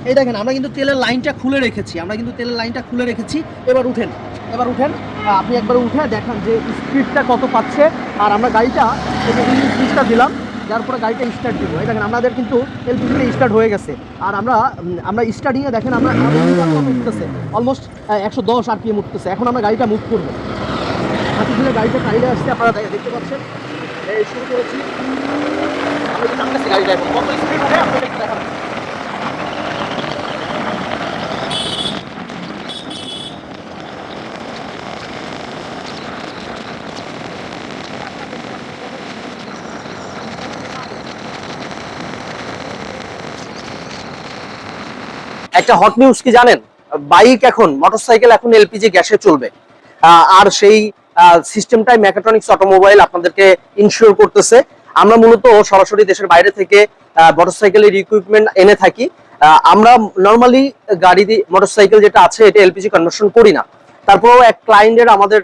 এই দেখেন আমরা কিন্তু তেলের লাইনটা খুলে রেখেছি, এবার উঠেন, আপনি একবার উঠে দেখান যে স্পিডটা কত পাচ্ছে। আর আমরা গাড়িটা সুইচটা দিলাম, যার পরে গাড়িটা স্টার্ট দিব। এই দেখেন আমাদের কিন্তু এলপিজিটা স্টার্ট হয়ে গেছে। আর আমরা স্টার্টিংয়ে দেখেন আমরা উঠতেছে অলমোস্ট 110 RPM উঠতেছে। এখন আমরা গাড়িটা মুভ করবো, হাতি দিলে গাড়িটা কাইলে আসছে, আপনারা দেখতে পাচ্ছেন। এই শুরু করেছি, গাড়িটা এখন কত স্পিড উঠে আপনাদের দেখাবো। একটা হট নিউজ কি জানেন, বাইক এখন মোটরসাইকেল এখন এলপিজি গ্যাসে চলবে। আর সেই সিস্টেমটাই মেকাট্রনিক্স অটোমোবাইল আপনাদেরকে ইনশিওর করতেছে। আমরা মূলত সরাসরি দেশের বাইরে থেকে মোটরসাইকেলের ইকুইপমেন্ট এনে থাকি। আমরা নর্মালি গাড়ি মোটরসাইকেল যেটা আছে এটা এলপিজি কনভার্সন করি না। তারপরেও এক ক্লায়েন্টের আমাদের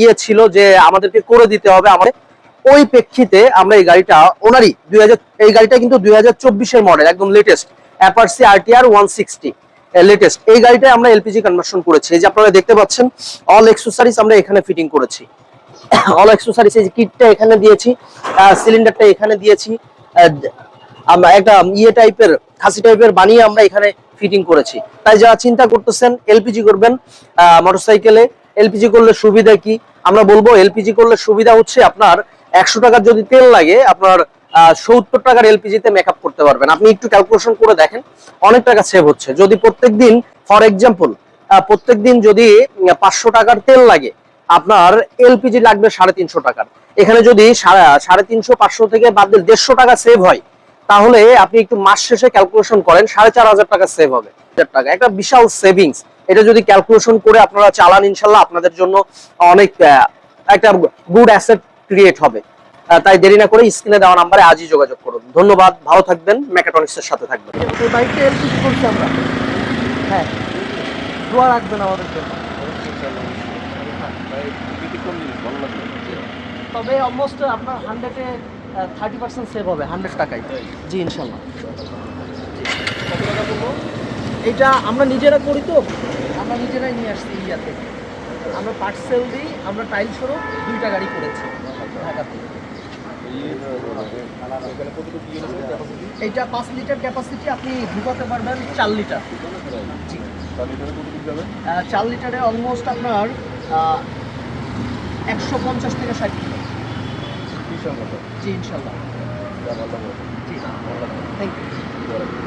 ইয়ে ছিল যে আমাদেরকে করে দিতে হবে, আমাদের ওই প্রেক্ষিতে আমরা এই গাড়িটা ওনারই এই গাড়িটা কিন্তু 2024-এর মডেল, একদম লেটেস্ট অ্যাপারসি আরটিআর 160 লেটেস্ট। এই গাড়িটা আমরা এলপিজি কনভার্সন করেছি। এই যে আপনারা দেখতে পাচ্ছেন অল অ্যাকসেসরিজ আমরা এখানে ফিটিং করেছি। অল অ্যাকসেসরিজ, এই যে কিটটা এখানে দিয়েছি, সিলিন্ডারটা এখানে দিয়েছি, আমরা একটা ইয়ে টাইপের খাসি টাইপের বানিয়ে আমরা এখানে ফিটিং করেছি। তাই যারা চিন্তা করতেছেন এলপিজি করবেন মোটরসাইকেলে, এলপিজি করলে সুবিধা কি, আমরা বলবো এলপিজি করলে সুবিধা হচ্ছে আপনার 100 টাকার যদি তেল লাগে আপনার 70 টাকার এলপিজিতে মেকআপ করতে পারবেন। আপনি একটু ক্যালকুলেশন করে দেখেন, অনেক টাকা সেভ হচ্ছে। যদি প্রত্যেকদিন ফর এক্সাম্পল প্রত্যেকদিন যদি 500 টাকার তেল লাগে, আপনার এলপিজি লাগবে 350 টাকার। এখানে যদি 350, 500 থেকে বাদ দিলে 150 টাকা সেভ হয়, তাহলে আপনি একটু মাস শেষে ক্যালকুলেশন করেন 4500 টাকা সেভ হবে। টাকা একটা বিশাল সেভিংস। এটা যদি ক্যালকুলেশন করে আপনারা চালান, ইনশাল্লাহ আপনাদের জন্য অনেক একটা গুড অ্যাসেট ক্রিয়েট হবে। তাই দেরি না করে স্ক্রিনে দেওয়া নাম্বারে আজই যোগাযোগ করুন। ধন্যবাদ, ভালো থাকবেন, মেকাট্রনিক্স এর সাথে থাকবেন। এই বাইকটা এলপিজি করছি আমরা। হ্যাঁ, দোয়া রাখবেন আমাদের জন্য। তবে অলমোস্ট আপনার 100-এ 30% সেভ হবে 100 টাকায়। জি ইনশাল্লাহ। এটা আমরা নিজেরা করি, তো আমরা নিজেরাই নিয়ে আসছি ইয়া থেকে। আমরা পার্সেল দিই, আমরা টাইল সরো 2টা গাড়ি করেছি ঢাকা থেকে। এইটা 5 লিটার ক্যাপাসিটি, আপনি ঢুকাতে পারবেন 4 লিটার। জি 4 লিটারে অলমোস্ট আপনার 150 থেকে 60 কিলো। জি ইনশাল্লাহ। জি থ্যাংক ইউ।